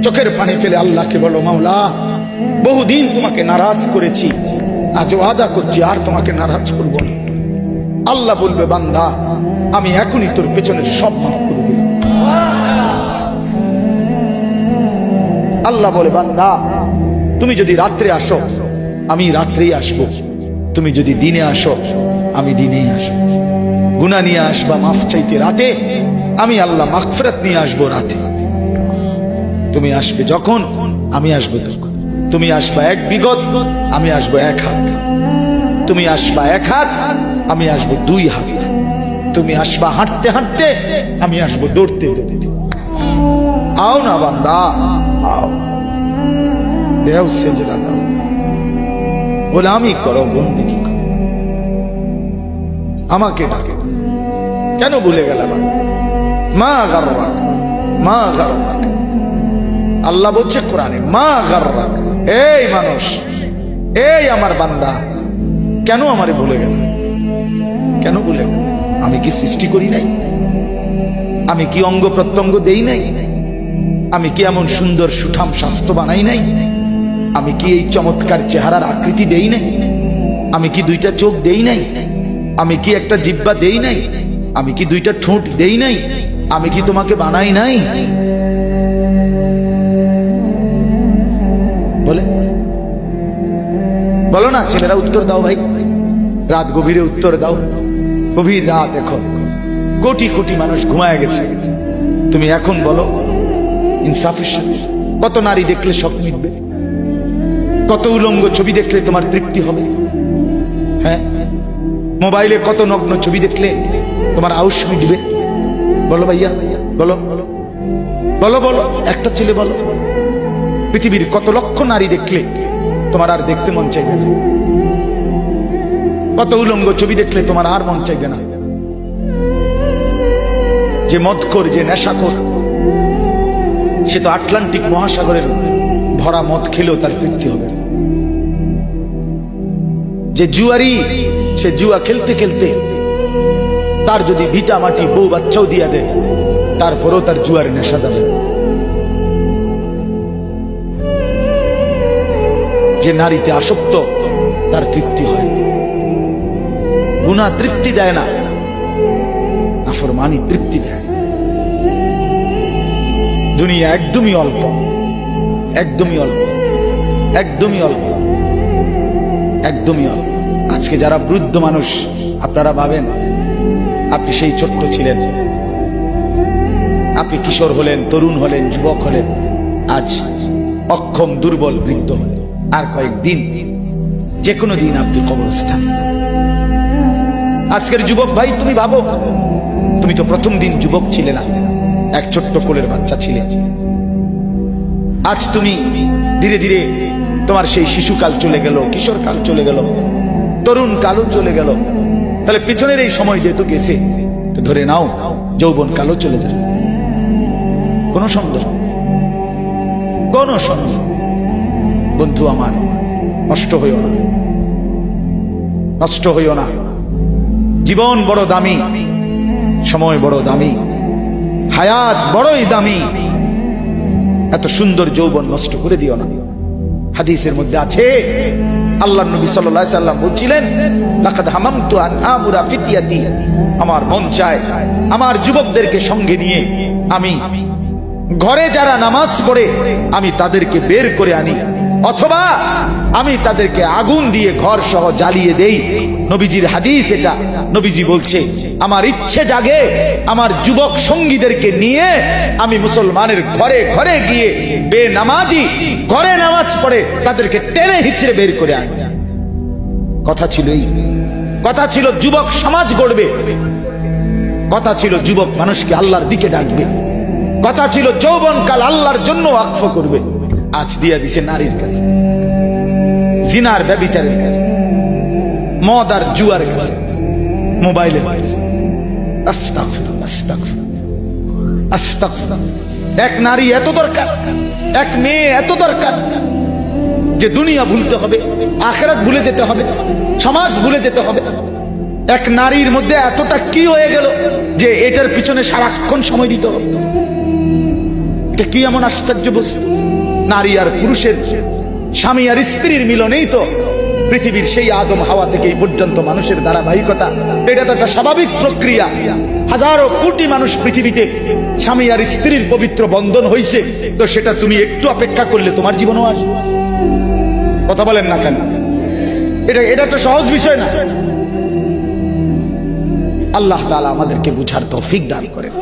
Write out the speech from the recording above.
চোখের পানি ফেলে আল্লাহকে বলো, মাওলা বহুদিন তোমাকে নারাজ করেছি, আজ ওয়াদা করছি আর তোমাকে নারাজ করব না। আল্লাহ বলবে, বান্দা আমি এখনই তোর পেছনের সব মাফ করে দিলাম। আল্লাহ বলে, বান্দা তুমি যদি রাত্রে আসো আমি রাত্রেই আসবো, তুমি যদি দিনে আসো আমি দিনেই আসবো। গুনাহ নিয়ে আসবা মাফ চাইতে রাতে, আমি আল্লাহ মাগফিরাত নিয়ে আসবো রাতে। তুমি আসবে যখন, আমি আসবো তখন। তুমি আসবা এক বিগত, আমি আসবো এক হাত। তুমি আসবা এক হাত, আমি আসবো দুই হাত। তুমি আসবা হাঁটতে হাঁটতে, আমি আসবো দৌড়তে দৌড়তে। আও না বান্দা, আও, দেও সেজদা দাও, গোলামি করো, বন্দেগী করো, আমাকে ডাকে। কেন ভুলে গেলাম? মা গাররাক, মা গাররাক। আল্লাহ বলছে কোরআনে, মা গাররাক। এই মানুষ, এই আমার বান্দা, কেন আমারে ভুলে গেল? কেন ভুলে গেল? আমি কি সৃষ্টি করি নাই? আমি কি অঙ্গ প্রত্যঙ্গ দেই নাই? আমি কি এমন সুন্দর সুঠাম স্বাস্থ্য বানাই নাই? আমি কি এই চমৎকার চেহারার আকৃতি দেই নাই? আমি কি দুইটা চোখ দেই নাই? আমি কি একটা জিহ্বা দেই নাই? আমি কি দুইটা ঠোঁট দেই নাই? আমি কি তোমাকে বানাই নাই? বলে বলো না ছেলেরা, উত্তর দাও ভাই, রাত গভীরে উত্তর দাও। গভীর রাত, এখন কোটি কোটি মানুষ ঘুমায় গেছে। তুমি এখন বলো ইনসাফের সাথে, কত নারী দেখলে স্বপ্ন মিটবে? কত উলঙ্গ ছবি দেখলে তোমার তৃপ্তি হবে? হ্যাঁ, মোবাইলে কত নগ্ন ছবি দেখলে তোমার আউশ মিটবে? বলো ভাইয়া, বলো বলো বলো, একটা ছেলে বলো। পৃথিবীর কত লক্ষ নারী দেখলে তোমার আর দেখতে মন চাইবে না? কত উলঙ্গ ছবি দেখলে তোমার আর মন চাইবে না? যে মদখোর, যে নেশাখোর, সে তো আটলান্টিক মহাসাগরের ভরা মদ খেলেও তার তৃপ্তি হবে। যে জুয়ারি, সে জুয়া খেলতে খেলতে তার যদি ভিটা মাটি বউ বাচ্চাও দিয়া দেয়, তারপরেও তার জুয়ার নেশা যাবে। যে নারীতে আসক্ত, তার তৃপ্তি হয়। গুনাহ তৃপ্তি দেয় না, নাফরমানি তৃপ্তি দেয়। দুনিয়া একদমই অল্প, একদমই অল্প, একদমই অল্প, একদমই অল্প। আজকে যারা বৃদ্ধ মানুষ, আপনারা ভাবেন আপনি সেই ছোট্ট ছিলেন, আপনি কিশোর হলেন, তরুণ হলেন, যুবক হলেন, আজ অক্ষম দুর্বল বৃদ্ধ হলেন। আর কয়েকদিন, যে কোনো দিন আপনি কবরস্থান। আজকের যুবক ভাই, তুমি ভাবো, তুমি তো প্রথম দিন যুবক ছিলে না, এক ছোট্ট কোলের বাচ্চা ছিলে। আজ তুমি ধীরে ধীরে তোমার সেই শিশুকাল চলে গেল, কিশোরকাল চলে গেল, তরুণ কালও চলে গেল। তাহলে পিছনের এই সময় যেহেতু গেছে, তো ধরে নাও যৌবন কালও চলে যাবে। কোনো সন্দেহ, কোনো সন্দেহ। বন্ধু আমার, নষ্ট হইও না, নষ্ট হইও না। জীবন বড় দামি, সময় বড় দামি, হায়াত বড়ই দামি। এত সুন্দর যৌবন নষ্ট করে দিও না। হাদিসের মধ্যে আছে, আল্লাহর নবী সাল্লাল্লাহু আলাইহি সাল্লাম বলছিলেন, লাকাদ হামামতু আন আমুরা ফিতিয়াতি, আমার মন চায় আমার যুবকদেরকে সঙ্গে নিয়ে আমি ঘরে যারা নামাজ পড়ে আমি তাদেরকে বের করে আনি, অথবা আমি তাদেরকে আগুন দিয়ে ঘর সহ জ্বালিয়ে দেই। নবীজির হাদিস এটা। নবীজি বলছে, আমার ইচ্ছে জাগে আমার যুবক সঙ্গীদেরকে নিয়ে আমি মুসলমানের ঘরে ঘরে গিয়ে বেনামাজি ঘরে নামাজ পড়ে তাদেরকে টেনে হিচড়ে বের করে আনি। কথা ছিল এই, কথা ছিল যুবক সমাজ গড়বে, কথা ছিল যুবক মানুষকে আল্লাহর দিকে ডাকবে, কথা ছিল যৌবনকাল আল্লাহর জন্য ওয়াকফ করবে। আজ দিয়া দিছে নারীর কাছে, জিনার ব্যভিচারের কাছে, মদ আর জুয়ার কাছে, মোবাইলের কাছে। আস্তাগফিরুল্লাহ, আস্তাগফিরুল্লাহ, আস্তাগফিরুল্লাহ। এক নারী এত দরকার, এক মেয়ে এত দরকার যে দুনিয়া ভুলতে হবে, আখিরাত ভুলে যেতে হবে, সমাজ ভুলে যেতে হবে। এক নারীর মধ্যে এতটা কি হয়ে গেল যে এটার পিছনে সারাক্ষণ সময় দিতে হবে। এটা কি এমন আশ্চর্য বস্তু? নারী আর পুরুষের, স্বামী আর স্ত্রীর মিলনেই তো পৃথিবীর সেই আদম হাওয়া থেকে এই পর্যন্ত মানুষের ধারাবাহিকতা। এটা তো একটা স্বাভাবিক প্রক্রিয়া। হাজারো কোটি মানুষ পৃথিবীতে স্বামী আর স্ত্রীর পবিত্র বন্ধন হয়েছে, তো সেটা তুমি একটু অপেক্ষা করলে তোমার জীবনও আসবে। কথা বলেন না কেন? এটা একটা সহজ বিষয় না। আল্লাহ তাআলা আমাদেরকে বুঝার তৌফিক দান করেন।